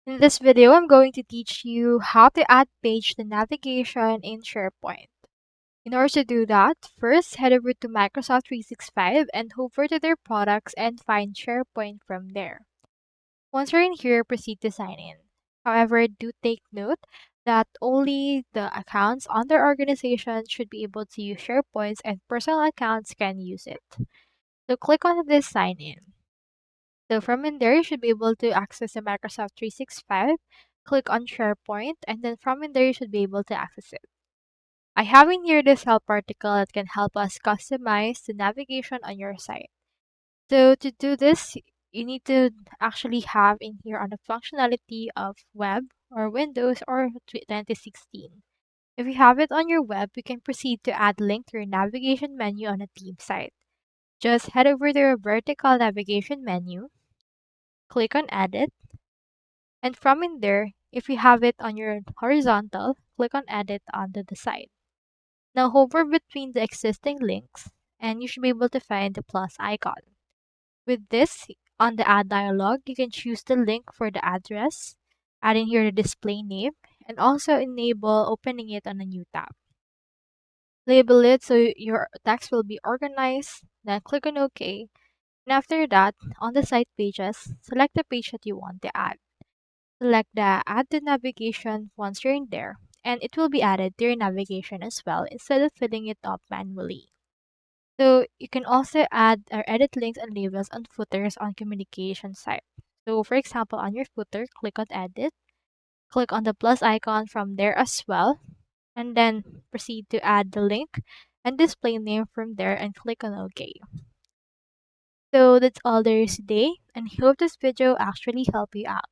In this video, I'm going to teach you how to add page to navigation in SharePoint. In order to do that, first head over to Microsoft 365 and hover to their products and find SharePoint from there. Once you're in here, proceed to sign in. However, do take note that only the accounts on their organization should be able to use SharePoint and personal accounts can use it. So click on this sign in. So from in there, you should be able to access the Microsoft 365. Click on SharePoint, and then from in there, you should be able to access it. I have in here this help article that can help us customize the navigation on your site. So to do this, you need to actually have in here on the functionality of web or Windows or 2016. If you have it on your web, you can proceed to add link to your navigation menu on a team site. Just head over to your vertical navigation menu, click on edit, and from in there, if you have it on your horizontal, click on edit onto the side. Now hover between the existing links and you should be able to find the plus icon. With this, on the add dialog, you can choose the link for the address, add in here the display name, and also enable opening it on a new tab. Label it so your text will be organized, then click on OK. And after that, on the site pages, select the page that you want to add. Select the Add to Navigation once you're in there, and it will be added to your navigation as well instead of filling it up manually. So you can also add or edit links and labels on footers on communication site. So for example, on your footer, click on Edit, click on the plus icon from there as well, and then proceed to add the link and display name from there and click on OK. So that's all there is today, and hope this video actually helped you out.